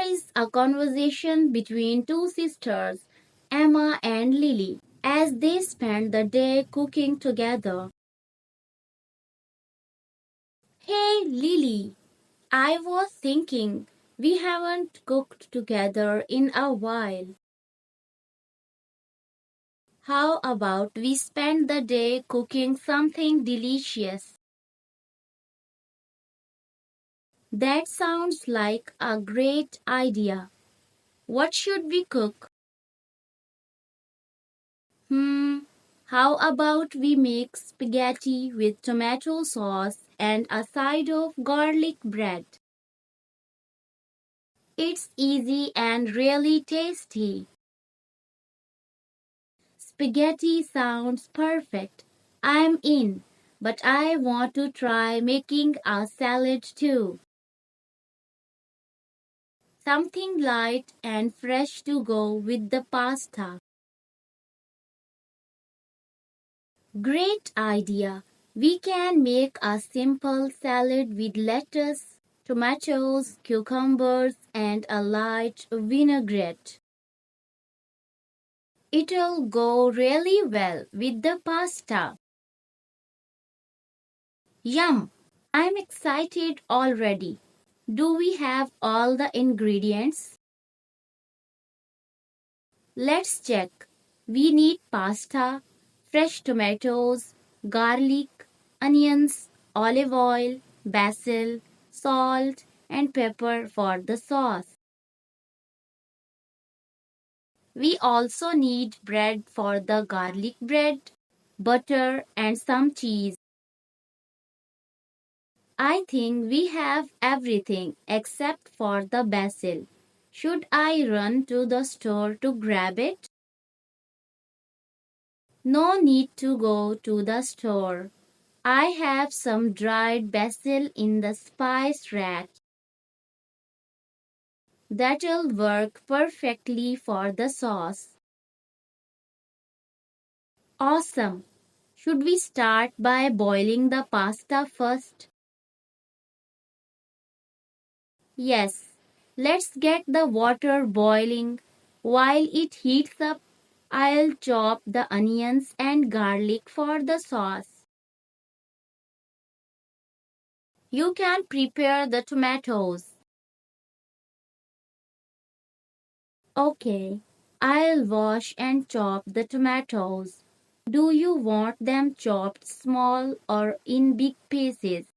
Visualize a conversation between two sisters, Emma and Lily, as they spend the day cooking together. Hey Lily, I was thinking we haven't cooked together in a while. How about we spend the day cooking something delicious? That sounds like a great idea. What should we cook? Hmm, how about we make spaghetti with tomato sauce and a side of garlic bread? It's easy and really tasty. Spaghetti sounds perfect. I'm in, but I want to try making a salad too. Something light and fresh to go with the pasta. Great idea. We can make a simple salad with lettuce, tomatoes, cucumbers, and a light vinaigrette. It'll go really well with the pasta. Yum! I'm excited already. Do we have all the ingredients? Let's check. We need pasta, fresh tomatoes, garlic, onions, olive oil, basil, salt, and pepper for the sauce. We also need bread for the garlic bread, butter, and some cheese. I think we have everything except for the basil. Should I run to the store to grab it? No need to go to the store. I have some dried basil in the spice rack. That'll work perfectly for the sauce. Awesome! Should we start by boiling the pasta first? Yes. Let's get the water boiling. While it heats up, I'll chop the onions and garlic for the sauce. You can prepare the tomatoes. Okay, I'll wash and chop the tomatoes. Do you want them chopped small or in big pieces?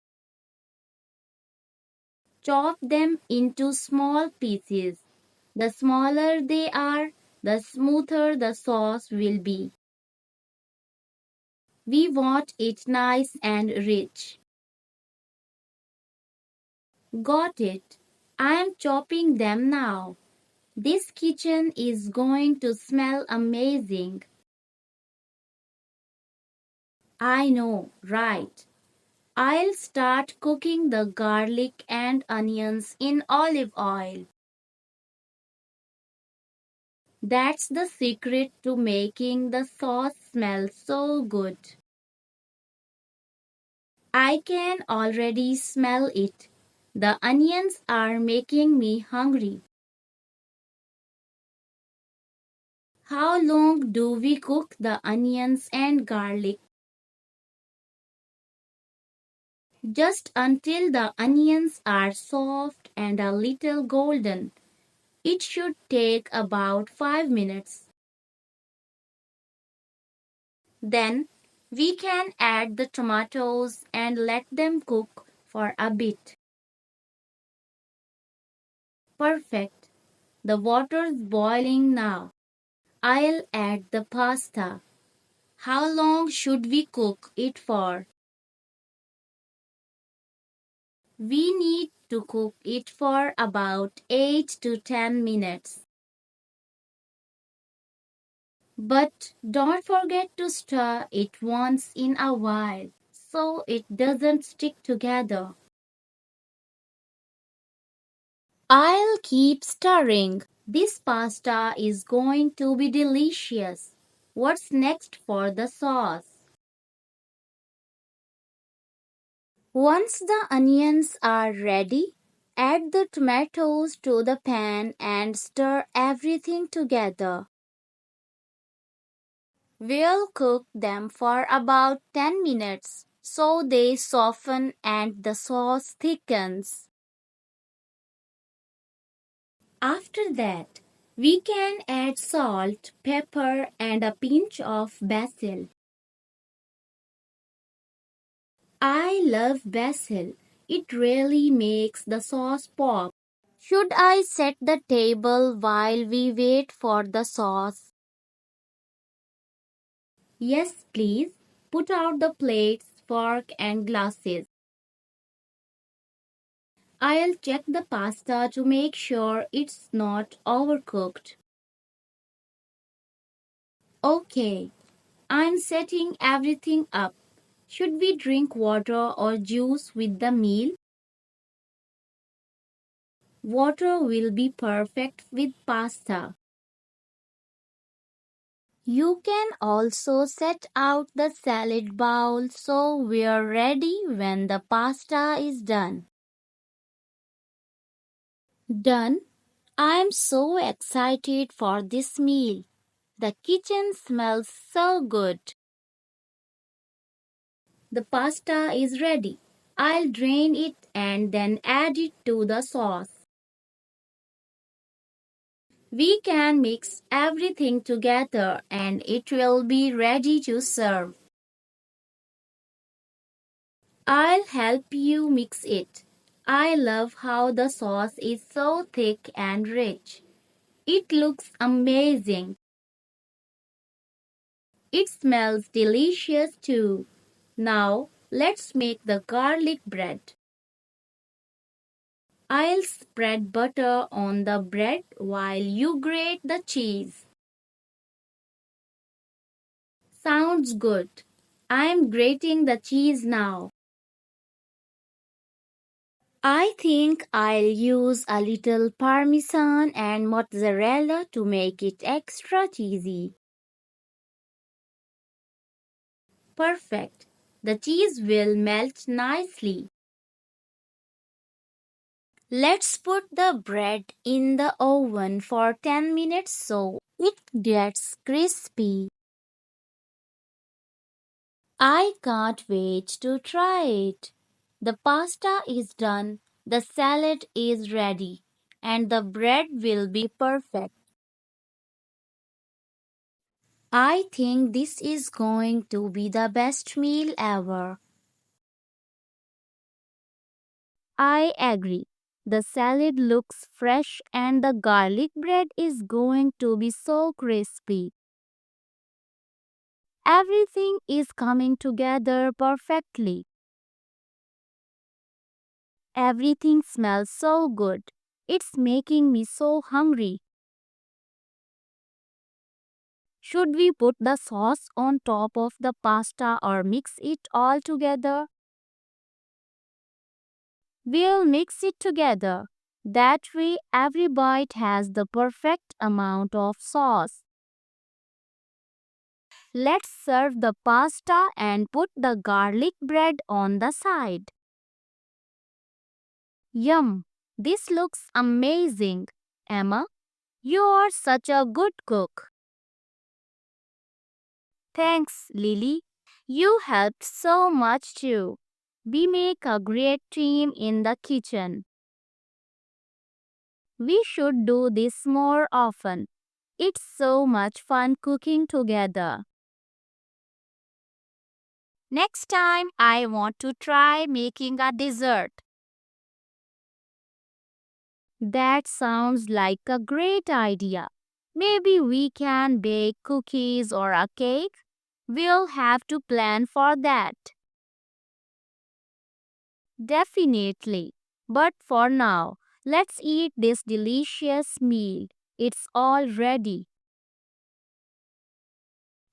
Chop them into small pieces. The smaller they are, the smoother the sauce will be. We want it nice and rich. Got it. I'm chopping them now. This kitchen is going to smell amazing. I know, right? I'll start cooking the garlic and onions in olive oil. That's the secret to making the sauce smell so good. I can already smell it. The onions are making me hungry. How long do we cook the onions and garlic? Just until the onions are soft and a little golden. It should take about 5 minutes. Then we can add the tomatoes and let them cook for a bit. Perfect. The water's boiling now. I'll add the pasta. How long should we cook it for? We need to cook it for about 8 to 10 minutes. But don't forget to stir it once in a while so it doesn't stick together. I'll keep stirring. This pasta is going to be delicious. What's next for the sauce? Once the onions are ready, Add the tomatoes to the pan and stir everything together. We'll cook them for about 10 minutes so they soften and the sauce thickens. After that, we can add salt, pepper, and a pinch of basil. I love basil. It really makes the sauce pop. Should I set the table while we wait for the sauce? Yes, please. Put out the plates, fork, and glasses. I'll check the pasta to make sure it's not overcooked. Okay, I'm setting everything up. Should we drink water or juice with the meal? Water will be perfect with pasta. You can also set out the salad bowl so we're ready when the pasta is done. Done. I'm so excited for this meal. The kitchen smells so good. The pasta is ready. I'll drain it and then add it to the sauce. We can mix everything together and it will be ready to serve. I'll help you mix it. I love how the sauce is so thick and rich. It looks amazing. It smells delicious too. Now, let's make the garlic bread. I'll spread butter on the bread while you grate the cheese. Sounds good. I'm grating the cheese now. I think I'll use a little parmesan and mozzarella to make it extra cheesy. Perfect. The cheese will melt nicely. Let's put the bread in the oven for 10 minutes so it gets crispy. I can't wait to try it. The pasta is done, the salad is ready, and the bread will be perfect. I think this is going to be the best meal ever. I agree. The salad looks fresh and the garlic bread is going to be so crispy. Everything is coming together perfectly. Everything smells so good. It's making me so hungry. Should we put the sauce on top of the pasta or mix it all together? We'll mix it together. That way, every bite has the perfect amount of sauce. Let's serve the pasta and put the garlic bread on the side. Yum! This looks amazing. Emma, you are such a good cook. Thanks, Lily. You helped so much too. We make a great team in the kitchen. We should do this more often. It's so much fun cooking together. Next time, I want to try making a dessert. That sounds like a great idea. Maybe we can bake cookies or a cake. We'll have to plan for that. Definitely. But for now, let's eat this delicious meal. It's all ready.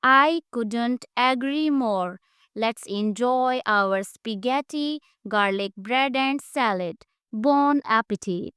I couldn't agree more. Let's enjoy our spaghetti, garlic bread, and salad. Bon appetit!